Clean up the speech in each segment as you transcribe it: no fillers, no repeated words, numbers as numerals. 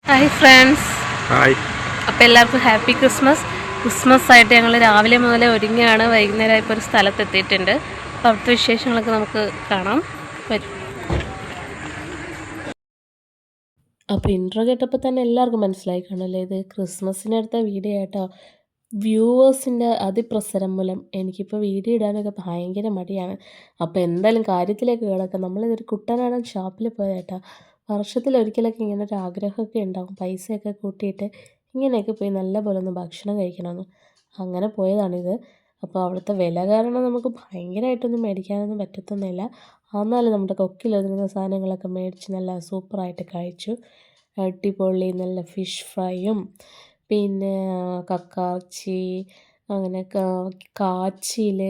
Hi friends. Hi. അപ്പോൾ എല്ലാവർക്കും happy Christmas ആയിട്ട് ഞങ്ങൾ രാവിലെ മുതലേ ഒരുങ്ങിയാണ്. വൈകുന്നേരം ഇപ്പോൾ ഒരു സ്ഥലത്തെത്തിയിട്ടുണ്ട്. അപ്പോൾ അവിടുത്തെ വിശേഷങ്ങളൊക്കെ നമുക്ക് കാണാം. വരും. അപ്പോൾ ഇൻട്രോ കേട്ടപ്പോൾ തന്നെ എല്ലാവർക്കും മനസ്സിലായി കാണല്ലേ, ഇത് ക്രിസ്മസിനടുത്ത വീഡിയോ ആയിട്ടോ. വ്യൂവേഴ്സിൻ്റെ അതിപ്രസരം മൂലം എനിക്കിപ്പോൾ വീഡിയോ ഇടാനൊക്കെ ഭയങ്കര മടിയാണ്. അപ്പോൾ എന്തായാലും കാര്യത്തിലേക്ക് കിടക്കാം. നമ്മളിതൊരു കുട്ടനാടൻ ഷോപ്പിൽ പോയേട്ടാ. വർഷത്തിലൊരിക്കലൊക്കെ ഇങ്ങനെ ഒരു ആഗ്രഹമൊക്കെ ഉണ്ടാകും, പൈസയൊക്കെ കൂട്ടിയിട്ട് ഇങ്ങനെയൊക്കെ പോയി നല്ല പോലെ ഒന്ന് ഭക്ഷണം കഴിക്കണമെന്ന്. അങ്ങനെ പോയതാണിത്. അപ്പോൾ അവിടുത്തെ വില കാരണം നമുക്ക് ഭയങ്കരമായിട്ടൊന്നും മേടിക്കാനൊന്നും പറ്റത്തൊന്നുമില്ല. എന്നാലും നമ്മുടെ കൊക്കിലൊതുങ്ങുന്ന സാധനങ്ങളൊക്കെ മേടിച്ച് നല്ല സൂപ്പറായിട്ട് കഴിച്ചു. അടിപൊളി നല്ല ഫിഷ് ഫ്രൈയും പിന്നെ കക്കാച്ചി, അങ്ങനെ കാച്ചിൽ,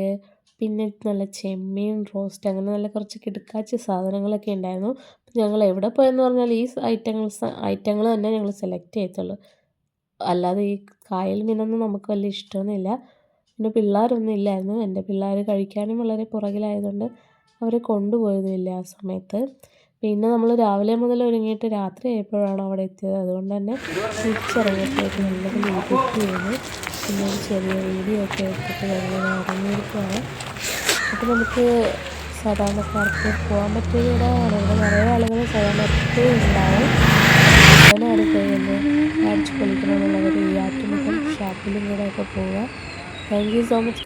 പിന്നെ നല്ല ചെമ്മീൻ റോസ്റ്റ്, അങ്ങനെ നല്ല കുറച്ച് കിടുക്കാച്ചി സാധനങ്ങളൊക്കെ ഉണ്ടായിരുന്നു. ഞങ്ങൾ എവിടെ പോയെന്ന് പറഞ്ഞാൽ ഈ ഐറ്റങ്ങൾ തന്നെ ഞങ്ങൾ സെലക്ട് ചെയ്യത്തുള്ളൂ. അല്ലാതെ ഈ കായൽ മീനൊന്നും നമുക്ക് വലിയ ഇഷ്ടമൊന്നുമില്ല. പിന്നെ പിള്ളേരൊന്നും ഇല്ലായിരുന്നു. എൻ്റെ പിള്ളേർ കഴിക്കാനും വളരെ പുറകിലായതുകൊണ്ട് അവരെ കൊണ്ടുപോയതുമില്ല ആ സമയത്ത്. പിന്നെ നമ്മൾ രാവിലെ മുതൽ ഒരുങ്ങിയിട്ട് രാത്രി ആയപ്പോഴാണ് അവിടെ എത്തിയത്. അതുകൊണ്ട് തന്നെ തിരിച്ചിറങ്ങിയപ്പോഴേക്ക് നല്ലപോലെ എഡിറ്റ് ചെയ്ത് പിന്നെ ഒരു ചെറിയ വീഡിയോ ഒക്കെ എടുത്തിട്ട് ഞങ്ങൾ ഇറങ്ങിയിരിക്കുകയാണ്. അപ്പോൾ നമുക്ക് സാധാരണക്കാർക്ക് പോകാൻ പറ്റിയത് ഇവിടെയാണ്. ഇവിടെ നിറയെ ആളുകൾ സാധാരണ എപ്പോഴും ഉണ്ടാവും. അതിനാണ് പോയി ഒന്ന് അടിച്ച് പൊളിക്കണമെന്നുള്ളവർ ഈ ആറ്റുമുഖം ഷാപ്പിലും കൂടെ ഒക്കെ പോവുക. Thank you so much.